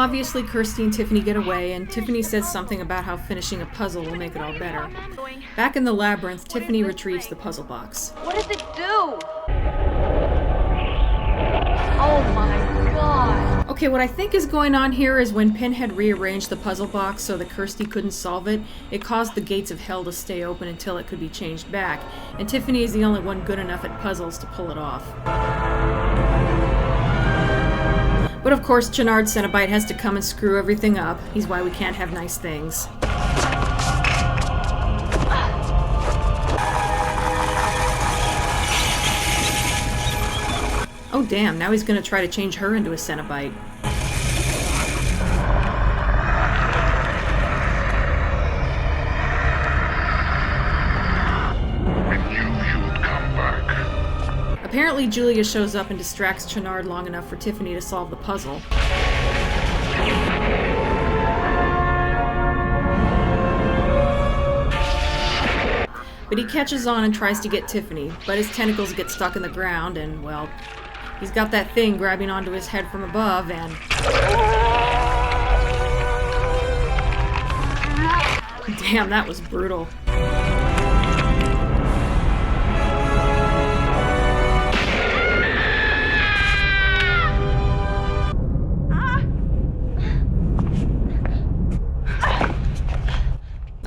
obviously Kirsty and Tiffany get away, and Tiffany says something about how finishing a puzzle will make it all better. Back in the labyrinth, Tiffany retrieves the puzzle box. What does it do? Oh my god. Okay, what I think is going on here is when Pinhead rearranged the puzzle box so that Kirsty couldn't solve it, it caused the gates of hell to stay open until it could be changed back, and Tiffany is the only one good enough at puzzles to pull it off. But of course, Channard Cenobite has to come and screw everything up. He's why we can't have nice things. Oh damn, now he's gonna try to change her into a Cenobite. We knew you would come back. Apparently Julia shows up and distracts Channard long enough for Tiffany to solve the puzzle. But he catches on and tries to get Tiffany, but his tentacles get stuck in the ground and, well, he's got that thing grabbing onto his head from above and... Damn, that was brutal.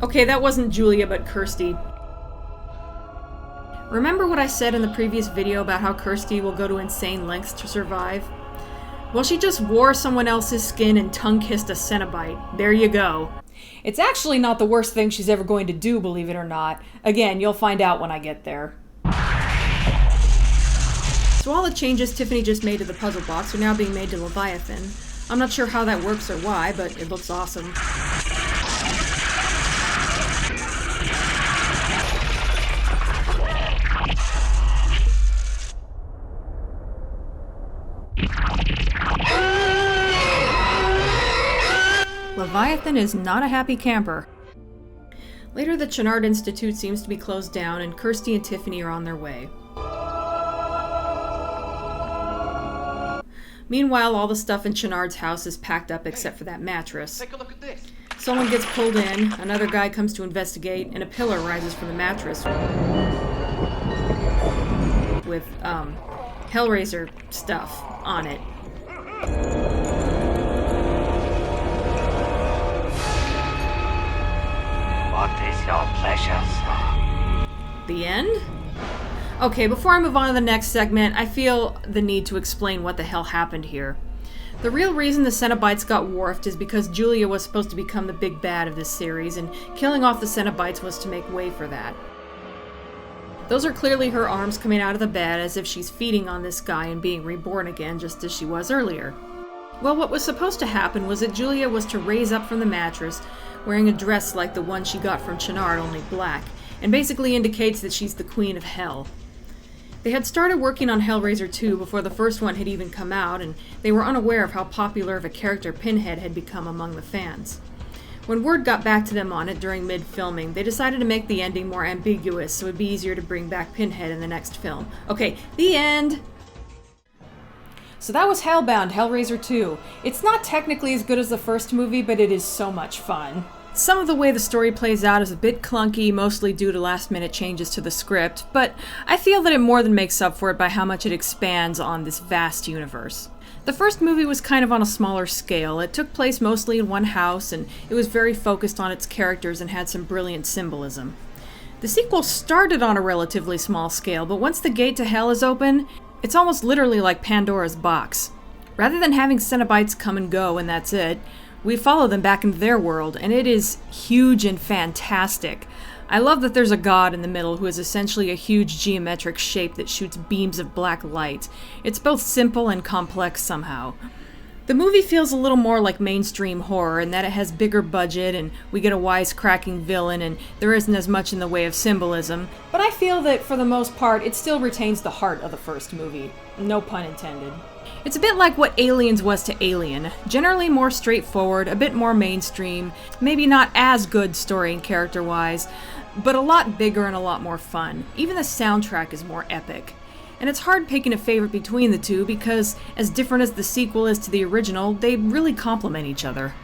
Okay, that wasn't Julia, but Kirsty. Remember what I said in the previous video about how Kirsty will go to insane lengths to survive? Well, she just wore someone else's skin and tongue-kissed a Cenobite. There you go. It's actually not the worst thing she's ever going to do, believe it or not. Again, you'll find out when I get there. So all the changes Tiffany just made to the puzzle box are now being made to Leviathan. I'm not sure how that works or why, but it looks awesome. Leviathan is not a happy camper. Later, the Channard Institute seems to be closed down, and Kirsty and Tiffany are on their way. Meanwhile, all the stuff in Channard's house is packed up except for that mattress. Take a look at this. Someone gets pulled in, another guy comes to investigate, and a pillar rises from the mattress with, Hellraiser stuff on it. What is your pleasure, sir? The end? Okay, before I move on to the next segment, I feel the need to explain what the hell happened here. The real reason the Cenobites got dwarfed is because Julia was supposed to become the big bad of this series, and killing off the Cenobites was to make way for that. Those are clearly her arms coming out of the bed as if she's feeding on this guy and being reborn again just as she was earlier. Well, what was supposed to happen was that Julia was to raise up from the mattress wearing a dress like the one she got from Channard, only black, and basically indicates that she's the Queen of Hell. They had started working on Hellraiser II before the first one had even come out, and they were unaware of how popular of a character Pinhead had become among the fans. When word got back to them on it during mid-filming, they decided to make the ending more ambiguous so it would be easier to bring back Pinhead in the next film. Okay, the end! So that was Hellbound, Hellraiser 2. It's not technically as good as the first movie, but it is so much fun. Some of the way the story plays out is a bit clunky, mostly due to last-minute changes to the script, but I feel that it more than makes up for it by how much it expands on this vast universe. The first movie was kind of on a smaller scale. It took place mostly in one house, and it was very focused on its characters and had some brilliant symbolism. The sequel started on a relatively small scale, but once the gate to hell is open, it's almost literally like Pandora's box. Rather than having Cenobites come and go and that's it, we follow them back into their world, and it is huge and fantastic. I love that there's a god in the middle who is essentially a huge geometric shape that shoots beams of black light. It's both simple and complex somehow. The movie feels a little more like mainstream horror in that it has bigger budget and we get a wisecracking villain and there isn't as much in the way of symbolism, but I feel that for the most part it still retains the heart of the first movie. No pun intended. It's a bit like what Aliens was to Alien, generally more straightforward, a bit more mainstream, maybe not as good story and character-wise, but a lot bigger and a lot more fun. Even the soundtrack is more epic. And it's hard picking a favorite between the two because, as different as the sequel is to the original, they really complement each other.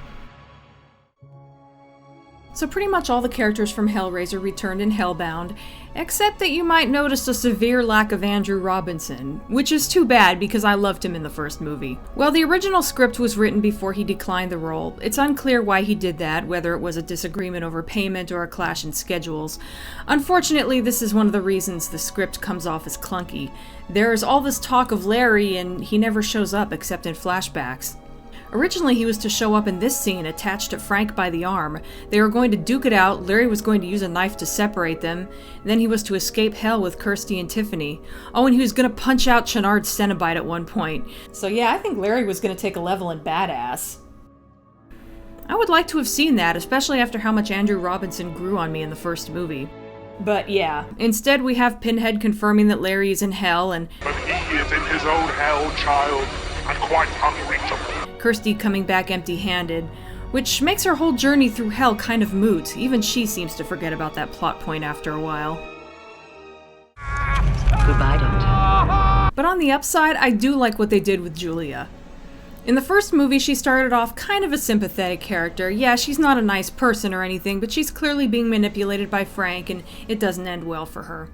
So pretty much all the characters from Hellraiser returned in Hellbound, except that you might notice a severe lack of Andrew Robinson, which is too bad because I loved him in the first movie. While the original script was written before he declined the role, it's unclear why he did that, whether it was a disagreement over payment or a clash in schedules. Unfortunately, this is one of the reasons the script comes off as clunky. There's all this talk of Larry and he never shows up except in flashbacks. Originally, he was to show up in this scene attached to Frank by the arm. They were going to duke it out, Larry was going to use a knife to separate them, and then he was to escape hell with Kirsty and Tiffany. Oh, and he was going to punch out Channard's Cenobite at one point. So yeah, I think Larry was going to take a level in badass. I would like to have seen that, especially after how much Andrew Robinson grew on me in the first movie. But yeah, instead we have Pinhead confirming that Larry is in hell and But he is in his own hell, child, and quite unreachable. Kirsty coming back empty-handed, which makes her whole journey through hell kind of moot. Even she seems to forget about that plot point after a while. Goodbye, Doctor. But on the upside, I do like what they did with Julia. In the first movie, she started off kind of a sympathetic character. Yeah, she's not a nice person or anything, but she's clearly being manipulated by Frank, and it doesn't end well for her.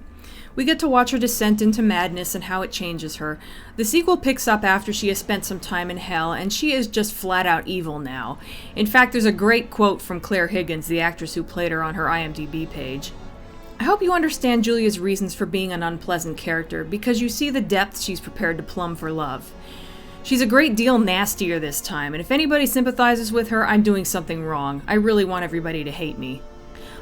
We get to watch her descent into madness and how it changes her. The sequel picks up after she has spent some time in hell, and she is just flat out evil now. In fact, there's a great quote from Claire Higgins, the actress who played her, on her IMDb page. I hope you understand Julia's reasons for being an unpleasant character, because you see the depths she's prepared to plumb for love. She's a great deal nastier this time, and if anybody sympathizes with her, I'm doing something wrong. I really want everybody to hate me.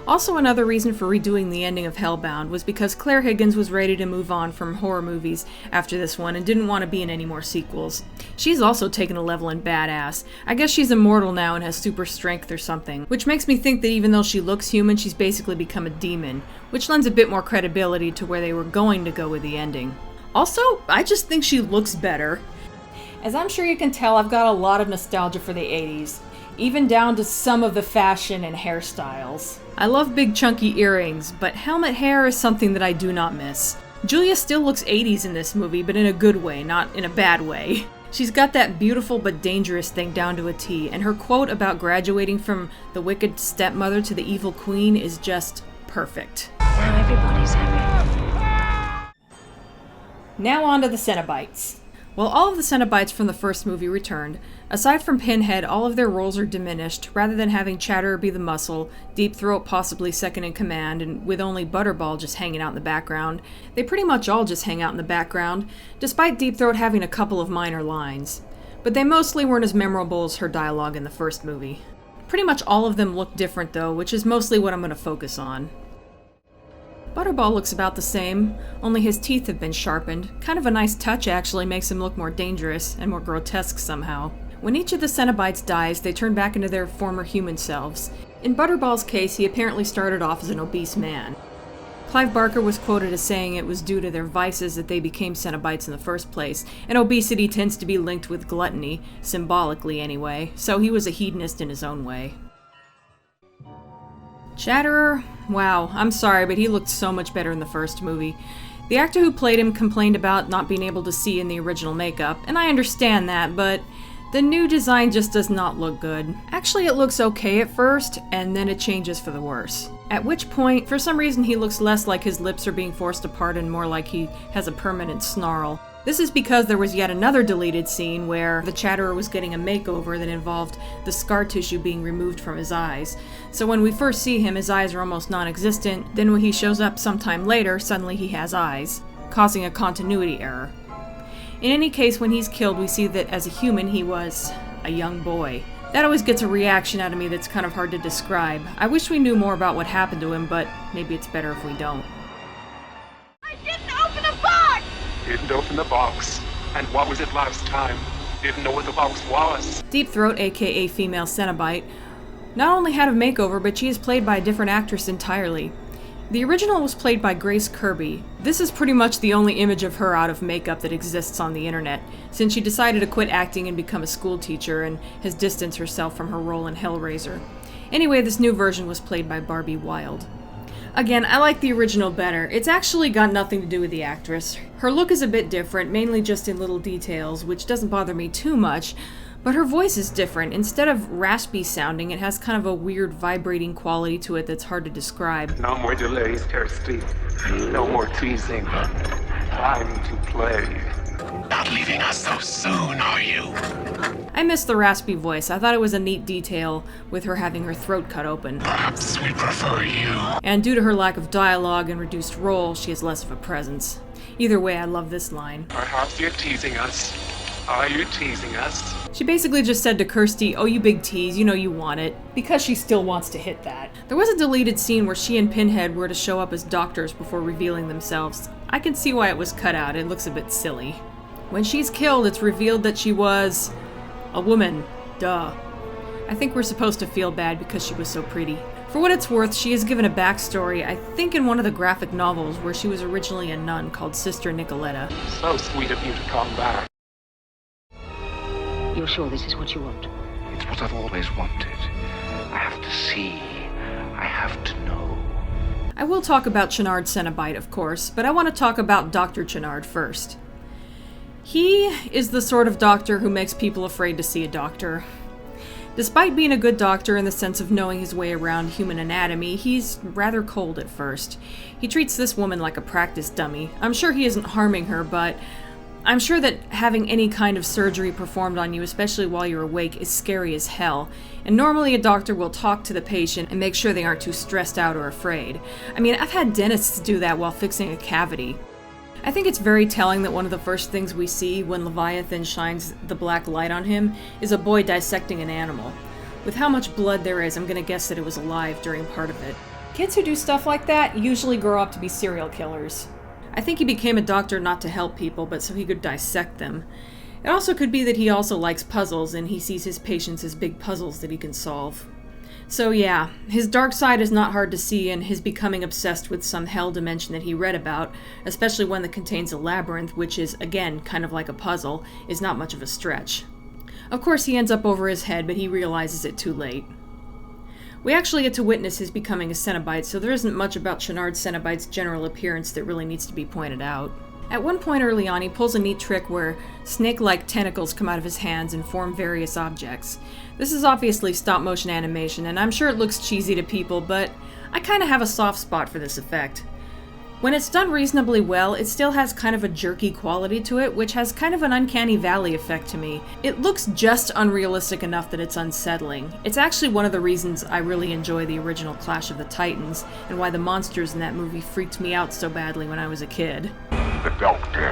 Also, another reason for redoing the ending of Hellbound was because Claire Higgins was ready to move on from horror movies after this one and didn't want to be in any more sequels. She's also taken a level in badass. I guess she's immortal now and has super strength or something, which makes me think that even though she looks human, she's basically become a demon, which lends a bit more credibility to where they were going to go with the ending. Also, I just think she looks better. As I'm sure you can tell, I've got a lot of nostalgia for the 80s. Even down to some of the fashion and hairstyles. I love big chunky earrings, but helmet hair is something that I do not miss. Julia still looks 80s in this movie, but in a good way, not in a bad way. She's got that beautiful but dangerous thing down to a T, and her quote about graduating from the wicked stepmother to the evil queen is just perfect. Now everybody's happy. Now on to the Cenobites. While all of the Cenobites from the first movie returned, aside from Pinhead, all of their roles are diminished, rather than having Channard be the muscle, Deep Throat possibly second in command, and with only Butterball just hanging out in the background. They pretty much all just hang out in the background, despite Deep Throat having a couple of minor lines. But they mostly weren't as memorable as her dialogue in the first movie. Pretty much all of them look different though, which is mostly what I'm going to focus on. Butterball looks about the same, only his teeth have been sharpened. Kind of a nice touch actually, makes him look more dangerous and more grotesque somehow. When each of the Cenobites dies, they turn back into their former human selves. In Butterball's case, he apparently started off as an obese man. Clive Barker was quoted as saying it was due to their vices that they became Cenobites in the first place, and obesity tends to be linked with gluttony, symbolically anyway, so he was a hedonist in his own way. Chatterer? Wow, I'm sorry, but he looked so much better in the first movie. The actor who played him complained about not being able to see in the original makeup, and I understand that, but the new design just does not look good. Actually, it looks okay at first, and then it changes for the worse. At which point, for some reason, he looks less like his lips are being forced apart and more like he has a permanent snarl. This is because there was yet another deleted scene where the Chatterer was getting a makeover that involved the scar tissue being removed from his eyes. So when we first see him, his eyes are almost non-existent, then when he shows up sometime later, suddenly he has eyes, causing a continuity error. In any case, when he's killed, we see that as a human, he was a young boy. That always gets a reaction out of me that's kind of hard to describe. I wish we knew more about what happened to him, but maybe it's better if we don't. I didn't open the box! Didn't open the box. And what was it last time? Didn't know what the box was. Deep Throat, aka female Cenobite, not only had a makeover, but she is played by a different actress entirely. The original was played by Grace Kirby. This is pretty much the only image of her out of makeup that exists on the internet, since she decided to quit acting and become a school teacher and has distanced herself from her role in Hellraiser. Anyway, this new version was played by Barbie Wilde. Again, I like the original better. It's actually got nothing to do with the actress. Her look is a bit different, mainly just in little details, which doesn't bother me too much, but her voice is different. Instead of raspy sounding, it has kind of a weird vibrating quality to it that's hard to describe. No more delays, Kirsty. No more teasing. Time to play. Not leaving us so soon, are you? I miss the raspy voice. I thought it was a neat detail with her having her throat cut open. Perhaps we prefer you. And due to her lack of dialogue and reduced role, she has less of a presence. Either way, I love this line. Perhaps you're teasing us. Are you teasing us? She basically just said to Kirsty, "Oh, you big tease, you know you want it," because she still wants to hit that. There was a deleted scene where she and Pinhead were to show up as doctors before revealing themselves. I can see why it was cut out. It looks a bit silly. When she's killed, it's revealed that she was a woman. Duh. I think we're supposed to feel bad because she was so pretty. For what it's worth, she is given a backstory, I think in one of the graphic novels where she was originally a nun called Sister Nicoletta. So sweet of you to come back. You're sure this is what you want? It's what I've always wanted. I have to see. I have to know. I will talk about Channard Cenobite, of course, but I want to talk about Dr. Channard first. He is the sort of doctor who makes people afraid to see a doctor. Despite being a good doctor in the sense of knowing his way around human anatomy, he's rather cold at first. He treats this woman like a practice dummy. I'm sure he isn't harming her, but I'm sure that having any kind of surgery performed on you, especially while you're awake, is scary as hell. And normally a doctor will talk to the patient and make sure they aren't too stressed out or afraid. I mean, I've had dentists do that while fixing a cavity. I think it's very telling that one of the first things we see when Leviathan shines the black light on him is a boy dissecting an animal. With how much blood there is, I'm gonna guess that it was alive during part of it. Kids who do stuff like that usually grow up to be serial killers. I think he became a doctor not to help people, but so he could dissect them. It also could be that he also likes puzzles and he sees his patients as big puzzles that he can solve. So yeah, his dark side is not hard to see in his becoming obsessed with some hell dimension that he read about, especially one that contains a labyrinth, which is, again, kind of like a puzzle, is not much of a stretch. Of course he ends up over his head, but he realizes it too late. We actually get to witness his becoming a Cenobite, so there isn't much about Channard Cenobite's general appearance that really needs to be pointed out. At one point early on, he pulls a neat trick where snake-like tentacles come out of his hands and form various objects. This is obviously stop-motion animation, and I'm sure it looks cheesy to people, but I kind of have a soft spot for this effect. When it's done reasonably well, it still has kind of a jerky quality to it, which has kind of an uncanny valley effect to me. It looks just unrealistic enough that it's unsettling. It's actually one of the reasons I really enjoy the original Clash of the Titans, and why the monsters in that movie freaked me out so badly when I was a kid. The doctor.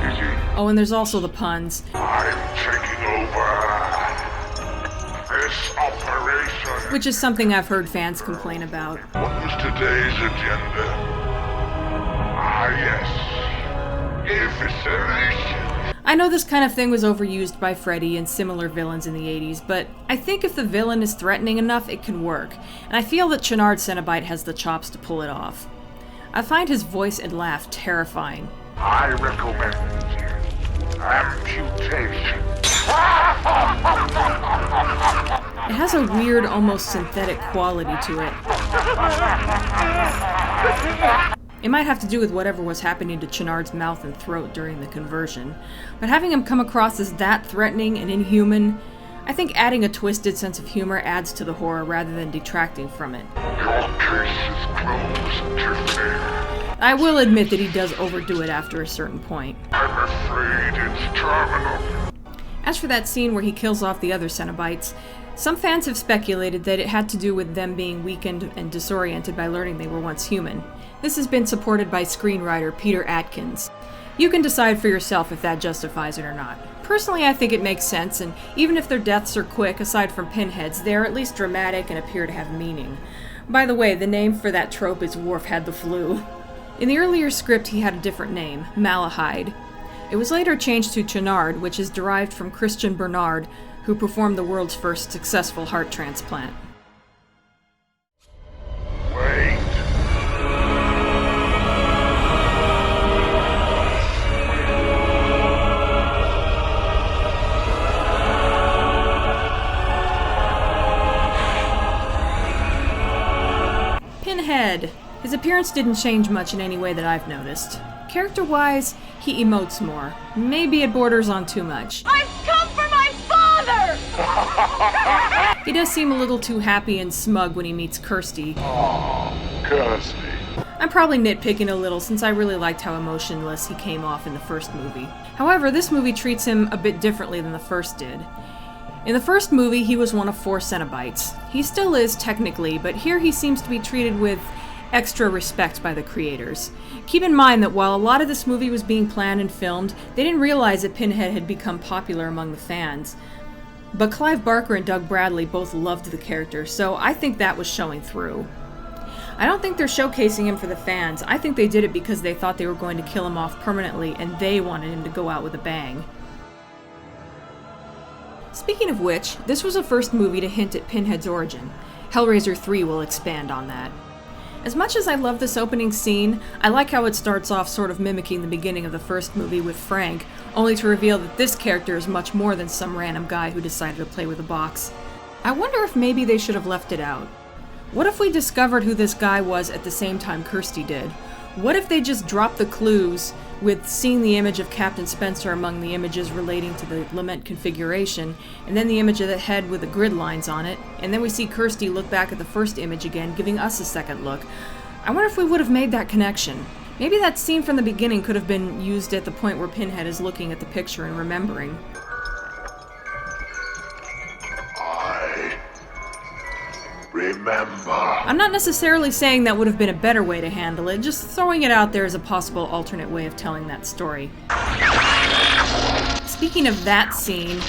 Is he? Oh, and there's also the puns. I'm taking over this operation. Which is something I've heard fans complain about. What was today's agenda? Ah, yes. Evisceration. I know this kind of thing was overused by Freddy and similar villains in the 80s, but I think if the villain is threatening enough, it can work, and I feel that Channard Cenobite has the chops to pull it off. I find his voice and laugh terrifying. I recommend amputation. It has a weird, almost synthetic quality to it. It might have to do with whatever was happening to Channard's mouth and throat during the conversion, but having him come across as that threatening and inhuman, I think adding a twisted sense of humor adds to the horror rather than detracting from it. Your case is closed, Tiffany. I will admit that he does overdo it after a certain point. I'm afraid it's terminal. As for that scene where he kills off the other Cenobites, some fans have speculated that it had to do with them being weakened and disoriented by learning they were once human. This has been supported by screenwriter Peter Atkins. You can decide for yourself if that justifies it or not. Personally, I think it makes sense, and even if their deaths are quick, aside from Pinhead's, they are at least dramatic and appear to have meaning. By the way, the name for that trope is Worf had the flu. In the earlier script, he had a different name, Malahide. It was later changed to Channard, which is derived from Christian Bernard, who performed the world's first successful heart transplant. Wait. Pinhead! appearance didn't change much in any way that I've noticed. Character-wise, he emotes more. Maybe it borders on too much. I've come for my father! He does seem a little too happy and smug when he meets Kirsty. Oh, Kirsty. I'm probably nitpicking a little since I really liked how emotionless he came off in the first movie. However, this movie treats him a bit differently than the first did. In the first movie, he was one of 4 Cenobites. He still is, technically, but here he seems to be treated with extra respect by the creators. Keep in mind that while a lot of this movie was being planned and filmed, they didn't realize that Pinhead had become popular among the fans. But Clive Barker and Doug Bradley both loved the character, so I think that was showing through. I don't think they're showcasing him for the fans. I think they did it because they thought they were going to kill him off permanently and they wanted him to go out with a bang. Speaking of which, this was the first movie to hint at Pinhead's origin. Hellraiser III will expand on that. As much as I love this opening scene, I like how it starts off sort of mimicking the beginning of the first movie with Frank, only to reveal that this character is much more than some random guy who decided to play with a box. I wonder if maybe they should have left it out. What if we discovered who this guy was at the same time Kirsty did? What if they just dropped the clues with seeing the image of Captain Spencer among the images relating to the lament configuration, and then the image of the head with the grid lines on it, and then we see Kirsty look back at the first image again, giving us a second look? I wonder if we would have made that connection. Maybe that scene from the beginning could have been used at the point where Pinhead is looking at the picture and remembering. Remember. I'm not necessarily saying that would have been a better way to handle it, just throwing it out there as a possible alternate way of telling that story. Speaking of that scene,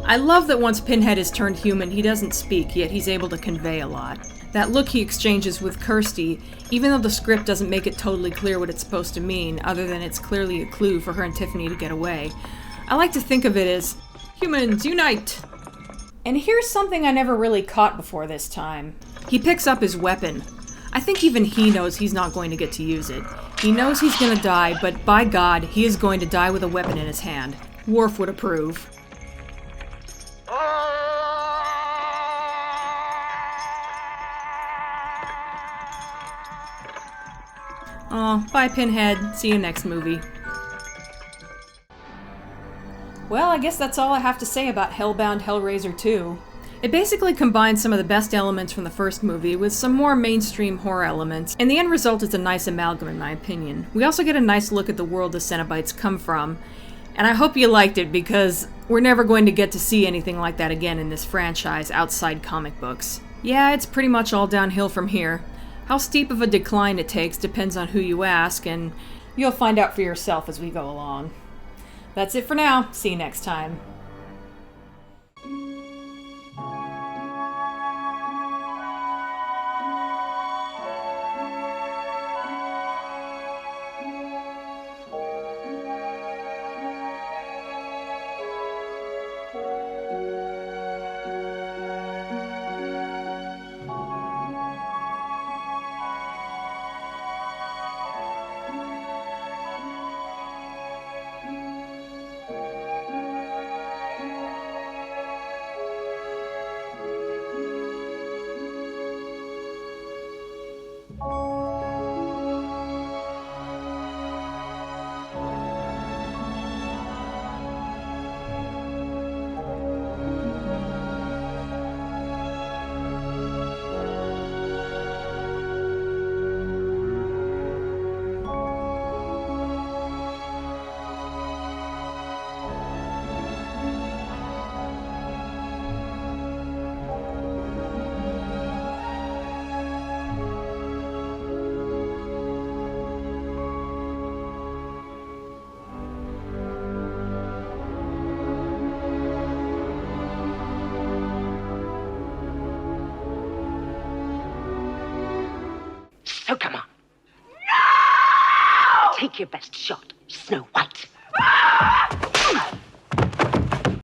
I love that once Pinhead is turned human, he doesn't speak, yet he's able to convey a lot. That look he exchanges with Kirsty, even though the script doesn't make it totally clear what it's supposed to mean, other than it's clearly a clue for her and Tiffany to get away, I like to think of it as, humans, unite! And here's something I never really caught before this time. He picks up his weapon. I think even he knows he's not going to get to use it. He knows he's gonna die, but by God, he is going to die with a weapon in his hand. Worf would approve. Aw, bye Pinhead. See you next movie. Well, I guess that's all I have to say about Hellbound Hellraiser II. It basically combines some of the best elements from the first movie with some more mainstream horror elements, and the end result is a nice amalgam in my opinion. We also get a nice look at the world the Cenobites come from, and I hope you liked it because we're never going to get to see anything like that again in this franchise outside comic books. Yeah, it's pretty much all downhill from here. How steep of a decline it takes depends on who you ask, and you'll find out for yourself as we go along. That's it for now. See you next time. So come on. No! Take your best shot, Snow White.